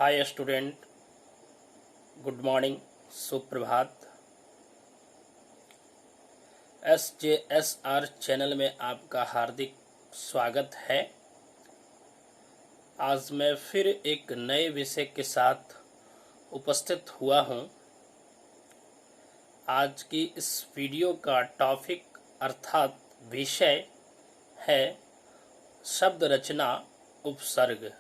Hi student, good morning, सुप्रभात। SJSR channel में आपका हार्दिक स्वागत है। आज मैं फिर एक नए विषय के साथ उपस्थित हुआ हूँ। आज की इस वीडियो का टॉपिक अर्थात विषय है शब्द रचना उपसर्ग,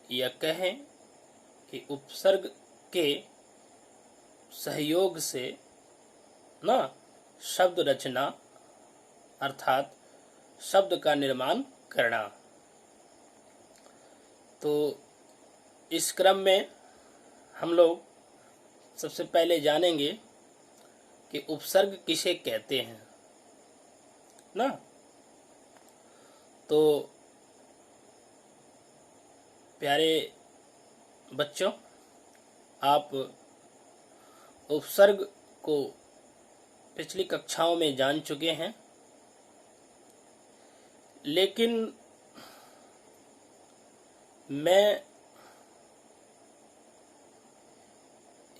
या कहें कि उपसर्ग के सहयोग से शब्द रचना अर्थात शब्द का निर्माण करना। तो इस क्रम में हम लोग सबसे पहले जानेंगे कि उपसर्ग किसे कहते हैं ना। तो प्यारे बच्चों, आप उपसर्ग को पिछली कक्षाओं में जान चुके हैं, लेकिन मैं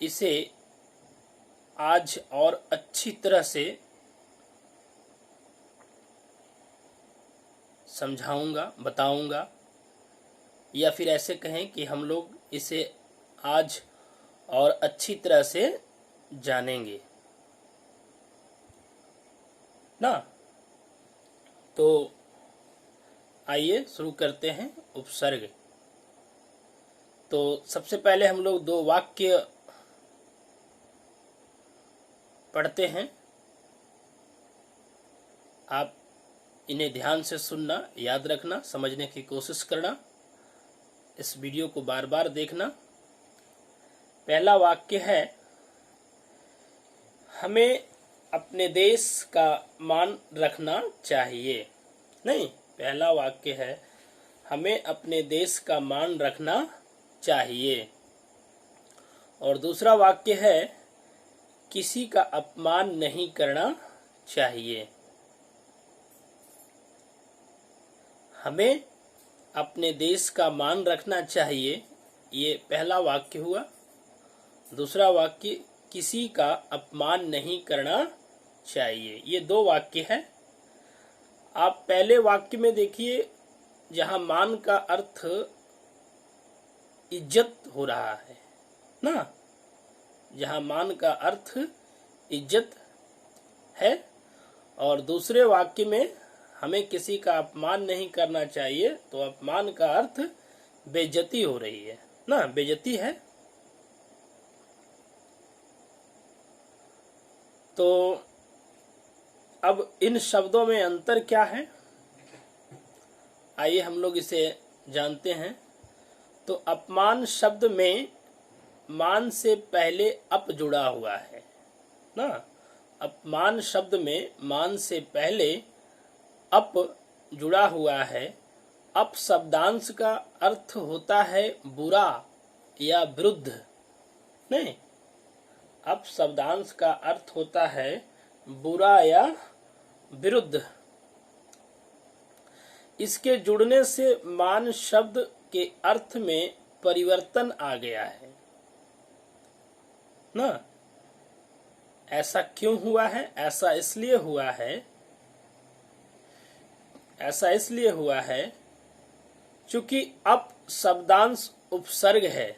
इसे आज और अच्छी तरह से समझाऊंगा, बताऊंगा, या फिर ऐसे कहें कि हम लोग इसे आज और अच्छी तरह से जानेंगे ना। तो आइए शुरू करते हैं उपसर्ग। तो सबसे पहले हम लोग दो वाक्य पढ़ते हैं। आप इन्हें ध्यान से सुनना, याद रखना, समझने की कोशिश करना, इस वीडियो को बार बार देखना। पहला वाक्य है, हमें अपने देश का मान रखना चाहिए। नहीं, पहला वाक्य है हमें अपने देश का मान रखना चाहिए। और दूसरा वाक्य है किसी का अपमान नहीं करना चाहिए। हमें अपने देश का मान रखना चाहिए, ये पहला वाक्य हुआ। दूसरा वाक्य किसी का अपमान नहीं करना चाहिए। ये दो वाक्य है। आप पहले वाक्य में देखिए, जहां मान का अर्थ इज्जत हो रहा है ना, जहां मान का अर्थ इज्जत है, और दूसरे वाक्य में हमें किसी का अपमान नहीं करना चाहिए, तो अपमान का अर्थ बेइज्जती हो रही है ना, बेइज्जती है। तो अब इन शब्दों में अंतर क्या है, आइए हम लोग इसे जानते हैं। तो अपमान शब्द में मान से पहले अप जुड़ा हुआ है ना। अपमान शब्द में मान से पहले अप जुड़ा हुआ है। अप शब्दांश का अर्थ होता है बुरा या विरुद्ध। नहीं, अप शब्दांश का अर्थ होता है बुरा या विरुद्ध। इसके जुड़ने से मान शब्द के अर्थ में परिवर्तन आ गया है ना। ऐसा क्यों हुआ है? ऐसा इसलिए हुआ है क्योंकि अप शब्दांश उपसर्ग है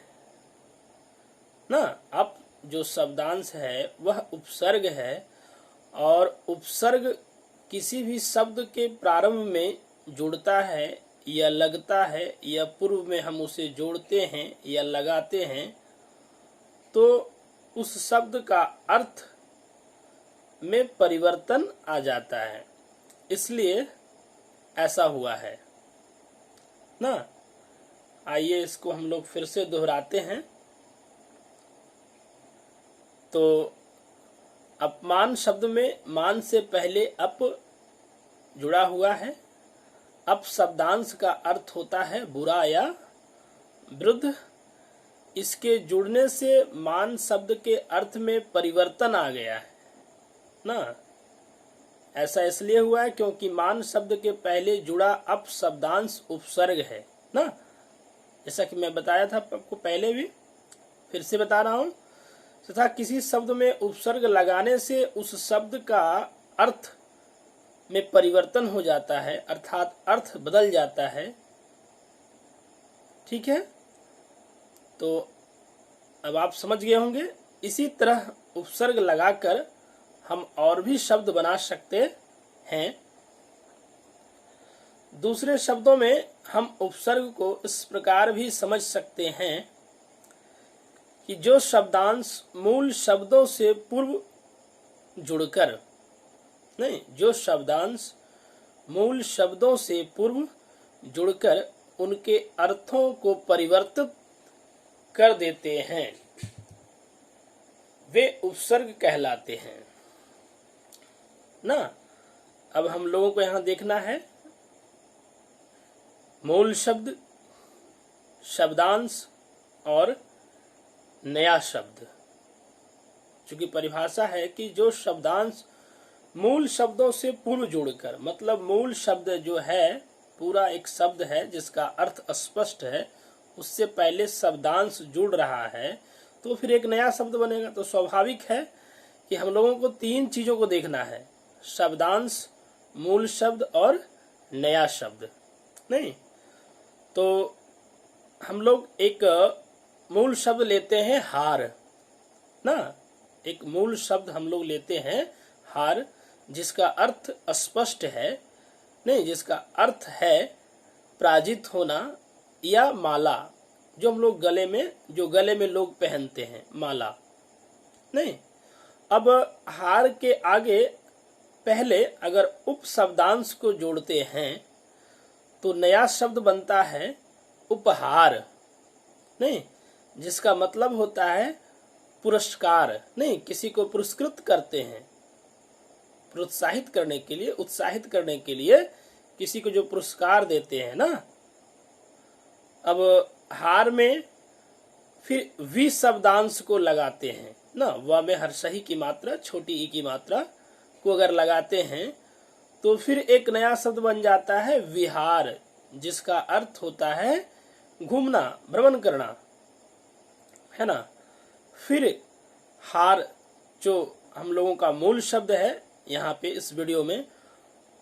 ना। अप जो शब्दांश है वह उपसर्ग है, और उपसर्ग किसी भी शब्द के प्रारंभ में जुड़ता है या लगता है, या पूर्व में हम उसे जोड़ते हैं या लगाते हैं, तो उस शब्द का अर्थ में परिवर्तन आ जाता है। इसलिए ऐसा हुआ है ना। आइए इसको हम लोग फिर से दोहराते हैं। तो अपमान शब्द में मान से पहले अप जुड़ा हुआ है। अप शब्दांश का अर्थ होता है बुरा या विरुद्ध। इसके जुड़ने से मान शब्द के अर्थ में परिवर्तन आ गया है ना। ऐसा इसलिए हुआ है क्योंकि मान शब्द के पहले जुड़ा अप शब्दांश उपसर्ग है ना। जैसा कि मैं बताया था आपको पहले भी, फिर से बता रहा हूं। तथा किसी शब्द में उपसर्ग लगाने से उस शब्द का अर्थ में परिवर्तन हो जाता है, अर्थात अर्थ बदल जाता है। ठीक है, तो अब आप समझ गए होंगे। इसी तरह उपसर्ग लगाकर हम और भी शब्द बना सकते हैं। दूसरे शब्दों में हम उपसर्ग को इस प्रकार भी समझ सकते हैं कि जो शब्दांश मूल शब्दों से पूर्व जुड़कर, नहीं, जो शब्दांश मूल शब्दों से पूर्व जुड़कर उनके अर्थों को परिवर्तित कर देते हैं, वे उपसर्ग कहलाते हैं ना। अब हम लोगों को यहाँ देखना है मूल शब्द, शब्दांश और नया शब्द। चूंकि परिभाषा है कि जो शब्दांश मूल शब्दों से पूर्व जुड़कर, मतलब मूल शब्द जो है पूरा एक शब्द है जिसका अर्थ स्पष्ट है, उससे पहले शब्दांश जुड़ रहा है तो फिर एक नया शब्द बनेगा। तो स्वाभाविक है कि हम लोगों को तीन चीजों को देखना है, शब्दांश, मूल शब्द और नया शब्द। नहीं, तो हम लोग एक मूल शब्द लेते हैं हार ना, एक मूल शब्द हम लोग लेते हैं हार, जिसका अर्थ स्पष्ट है, नहीं, जिसका अर्थ है पराजित होना, या माला, जो हम लोग गले में लोग पहनते हैं, माला। नहीं, अब हार के आगे पहले अगर उपशब्दांश को जोड़ते हैं तो नया शब्द बनता है उपहार, नहीं, जिसका मतलब होता है पुरस्कार। नहीं, किसी को पुरस्कृत करते हैं, प्रोत्साहित करने के लिए, उत्साहित करने के लिए किसी को जो पुरस्कार देते हैं ना। अब हार में फिर वी शब्दांश को लगाते हैं ना, व में हर्षही की मात्रा, छोटी ई की मात्रा को अगर लगाते हैं तो फिर एक नया शब्द बन जाता है विहार, जिसका अर्थ होता है घूमना, भ्रमण करना, है ना। फिर हार जो हम लोगों का मूल शब्द है यहाँ पे इस वीडियो में,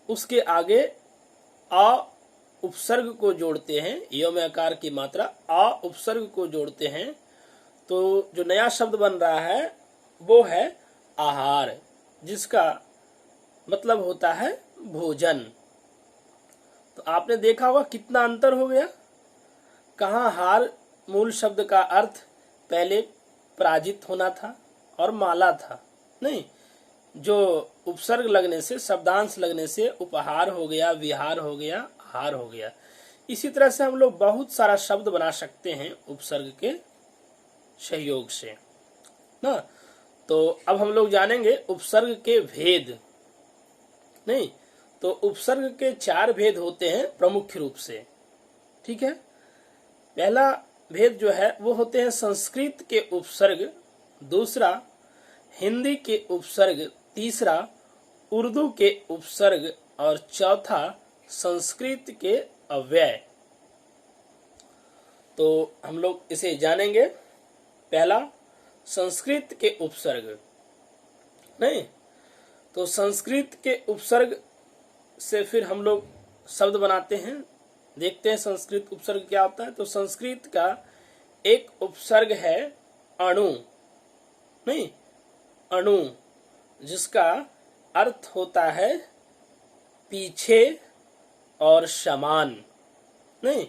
उसके आगे आ उपसर्ग को जोड़ते हैं, य में आकार की मात्रा, आ उपसर्ग को जोड़ते हैं, तो जो नया शब्द बन रहा है वो है आहार, जिसका मतलब होता है भोजन। तो आपने देखा होगा कितना अंतर हो गया। कहाँ हार मूल शब्द का अर्थ पहले पराजित होना था और माला था, नहीं, जो उपसर्ग लगने से, शब्दांश लगने से उपहार हो गया, विहार हो गया, हार हो गया। इसी तरह से हम लोग बहुत सारा शब्द बना सकते हैं उपसर्ग के सहयोग से ना। तो अब हम लोग जानेंगे उपसर्ग के भेद। नहीं, तो उपसर्ग के 4 भेद होते हैं प्रमुख रूप से। ठीक है, पहला भेद जो है वो होते हैं संस्कृत के उपसर्ग, दूसरा हिंदी के उपसर्ग, तीसरा उर्दू के उपसर्ग और चौथा संस्कृत के अव्यय। तो हम लोग इसे जानेंगे। पहला संस्कृत के उपसर्ग। नहीं, तो संस्कृत के उपसर्ग से फिर हम लोग शब्द बनाते हैं। देखते हैं संस्कृत उपसर्ग क्या होता है। तो संस्कृत का एक उपसर्ग है अणु, नहीं, अणु, जिसका अर्थ होता है पीछे और समान, नहीं,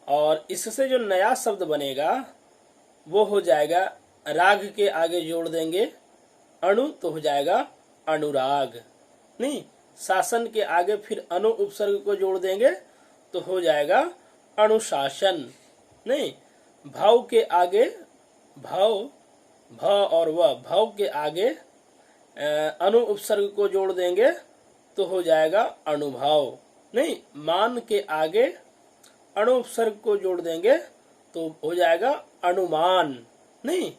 और इससे जो नया शब्द बनेगा वो हो जाएगा, राग के आगे जोड़ देंगे अणु तो हो जाएगा अनुराग, नहीं, शासन के आगे फिर अनु उपसर्ग को जोड़ देंगे तो हो जाएगा अनुशासन, नहीं, भाव के आगे भाव, भ और व, भाव के आगे अनु उपसर्ग को जोड़ देंगे तो हो जाएगा अनुभव, नहीं, मान के आगे अणु उपसर्ग को जोड़ देंगे तो हो जाएगा अनुमान, नहीं,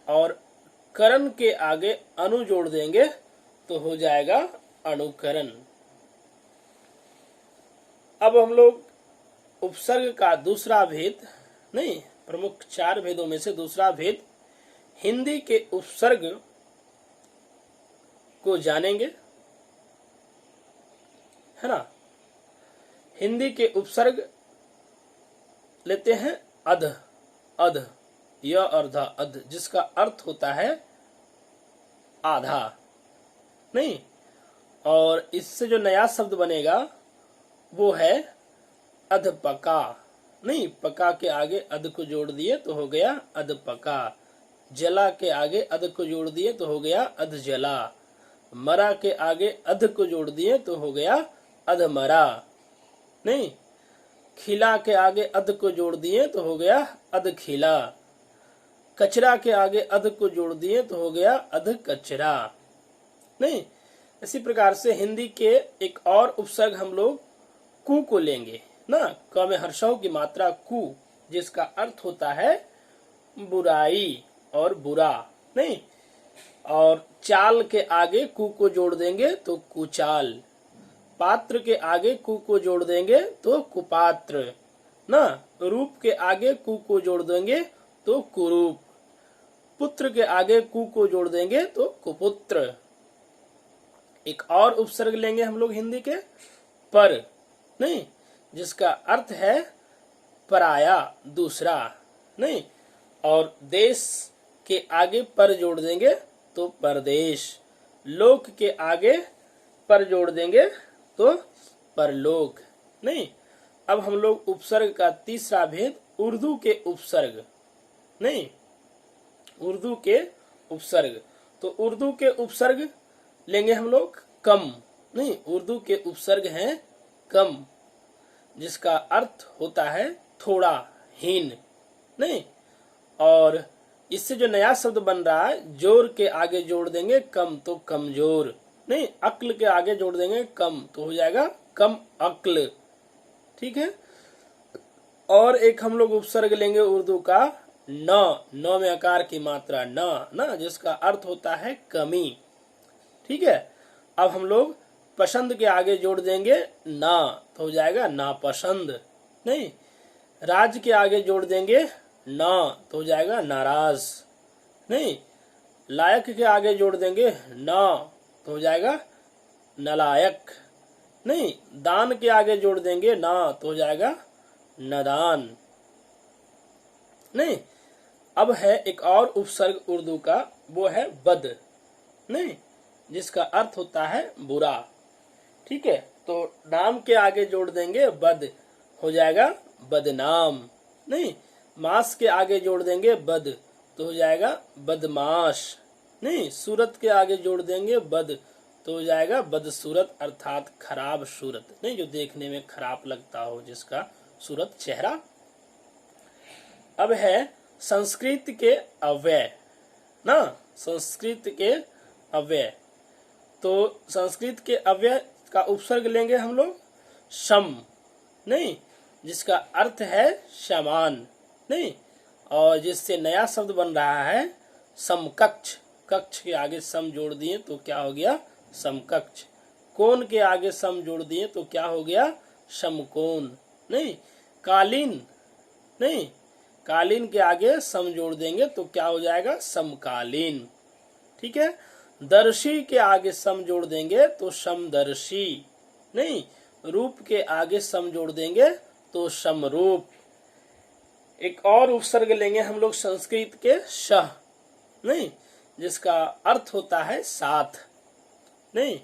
और करण के आगे अनु जोड़ देंगे तो हो जाएगा अनुकरण। अब हम लोग उपसर्ग का दूसरा भेद, नहीं, प्रमुख 4 भेदों में से दूसरा भेद हिंदी के उपसर्ग को जानेंगे, है ना। हिंदी के उपसर्ग लेते हैं अध, अध, य अर्ध अध, जिसका अर्थ होता है आधा, नहीं। और इससे जो नया शब्द बनेगा वो है अधपका, नहीं, पका के आगे अध को जोड़ दिए तो हो गया अधपका। जला के आगे अध को जोड़ दिए तो हो गया अधजला। मरा के आगे अध को जोड़ दिए तो हो गया अधमरा, नहीं। खिला के आगे अध को जोड़ दिए तो हो गया अधखिला। कचरा के आगे अध को जोड़ दिए तो हो गया अधकचरा, नहीं। इसी प्रकार से हिंदी के एक और उपसर्ग हम लोग कु को लेंगे ना। क में हर्षों की मात्रा कु, जिसका अर्थ होता है बुराई और बुरा, नहीं। और चाल के आगे कु को जोड़ देंगे तो कुचाल। पात्र के आगे कु को जोड़ देंगे तो कुपात्र, ना। रूप के आगे कु को जोड़ देंगे तो कुरूप। पुत्र के आगे कु को जोड़ देंगे तो कुपुत्र। एक और उपसर्ग लेंगे हम लोग हिंदी के पर, नहीं, जिसका अर्थ है पराया, दूसरा, नहीं। और देश के आगे पर जोड़ देंगे तो परदेश। लोक के आगे पर जोड़ देंगे तो परलोक, नहीं। अब हम लोग उपसर्ग का तीसरा भेद उर्दू के उपसर्ग, नहीं, उर्दू के उपसर्ग। तो उर्दू के उपसर्ग लेंगे हम लोग कम, नहीं। उर्दू के उपसर्ग हैं कम, जिसका अर्थ होता है थोड़ा, हीन, नहीं। और इससे जो नया शब्द बन रहा है, जोर के आगे जोड़ देंगे कम तो कमजोर, नहीं। अक्ल के आगे जोड़ देंगे कम तो हो जाएगा कम अक्ल, ठीक है। और एक हम लोग उपसर्ग लेंगे उर्दू का न में आकार की मात्रा न, जिसका अर्थ होता है कमी, ठीक है। अब हम लोग पसंद के आगे जोड़ देंगे ना तो हो जाएगा नापसंद, नहीं। राज के आगे जोड़ देंगे ना तो हो जाएगा नाराज, नहीं। लायक के आगे जोड़ देंगे ना तो हो जाएगा नलायक, नहीं। दान के आगे जोड़ देंगे ना तो हो जाएगा नदान, नहीं। अब है एक और उपसर्ग उर्दू का, वो है बद, नहीं, जिसका अर्थ होता है बुरा, ठीक है। तो नाम के आगे जोड़ देंगे बद, हो जाएगा बदनाम, नहीं। मास के आगे जोड़ देंगे बद तो हो जाएगा बदमाश, नहीं। सूरत के आगे जोड़ देंगे बद तो हो जाएगा बदसूरत, अर्थात खराब सूरत, नहीं, जो देखने में खराब लगता हो, जिसका सूरत चेहरा। अब है संस्कृत के अव्यय, ना, संस्कृत के अव्यय। तो संस्कृत के अव्यय का उपसर्ग लेंगे हम लोग सम, नहीं, जिसका अर्थ है समान, नहीं। और जिससे नया शब्द बन रहा है समकक्ष। कक्ष के आगे सम जोड़ दिए तो क्या हो गया समकक्ष। कोण के आगे सम जोड़ दिए तो क्या हो गया समकोण, नहीं। कालीन, नहीं, कालीन के आगे सम जोड़ देंगे तो क्या हो जाएगा समकालीन, ठीक है। दर्शी के आगे सम जोड़ देंगे तो समदर्शी, नहीं। रूप के आगे सम जोड़ देंगे तो समरूप। एक और उपसर्ग लेंगे हम लोग संस्कृत के सह, नहीं, जिसका अर्थ होता है साथ, नहीं।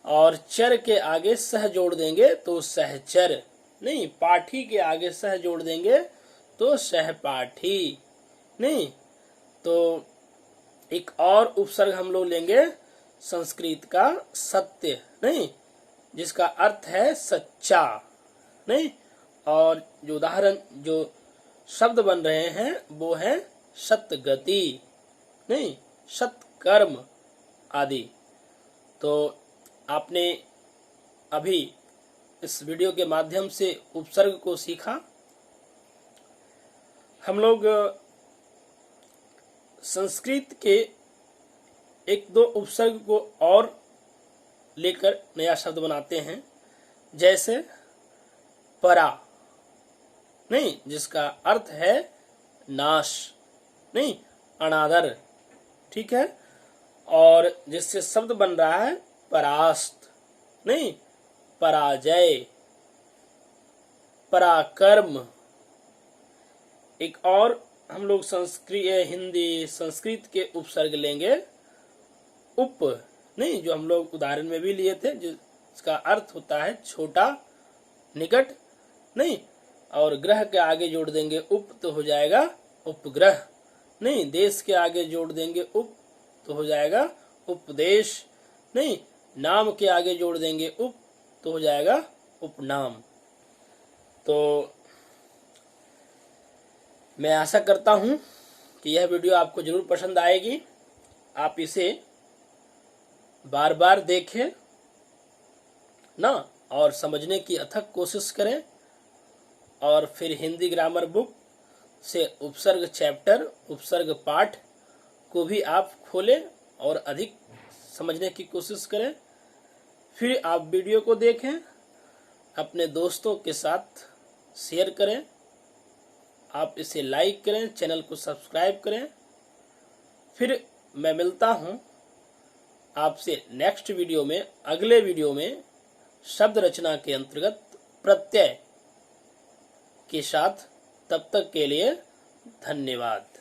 और चर के आगे सह जोड़ देंगे तो सहचर, नहीं। पाठी के आगे सह जोड़ देंगे तो सहपाठी, नहीं। तो एक और उपसर्ग हम लोग लेंगे संस्कृत का सत्य, नहीं, जिसका अर्थ है सच्चा, नहीं। और जो उदाहरण जो शब्द बन रहे हैं वो है सतगति, नहीं, सत्कर्म आदि। तो आपने अभी इस वीडियो के माध्यम से उपसर्ग को सीखा। हम लोग संस्कृत के एक दो उपसर्ग को और लेकर नया शब्द बनाते हैं, जैसे परा, नहीं, जिसका अर्थ है नाश, नहीं, अनादर, ठीक है। और जिससे शब्द बन रहा है परास्त, नहीं, पराजय, पराक्रम। एक और हम लोग हिंदी संस्कृत के उपसर्ग लेंगे, उप, नहीं, जो हम लोग उदाहरण में भी लिए थे, जिसका अर्थ होता है छोटा, निकट, नहीं, और ग्रह के आगे जोड़ देंगे उप तो हो जाएगा उपग्रह, नहीं, देश के आगे जोड़ देंगे उप तो हो जाएगा उपदेश, नहीं, नाम के आगे जोड़ देंगे उप तो हो जाएगा उपनाम। तो मैं आशा करता हूं कि यह वीडियो आपको जरूर पसंद आएगी। आप इसे बार बार देखें ना, और समझने की अथक कोशिश करें, और फिर हिंदी ग्रामर बुक से उपसर्ग चैप्टर, उपसर्ग पाठ को भी आप खोलें और अधिक समझने की कोशिश करें। फिर आप वीडियो को देखें, अपने दोस्तों के साथ शेयर करें, आप इसे लाइक करें, चैनल को सब्सक्राइब करें। फिर मैं मिलता हूं आपसे नेक्स्ट वीडियो में, अगले वीडियो में, शब्द रचना के अंतर्गत प्रत्यय के साथ। तब तक के लिए धन्यवाद।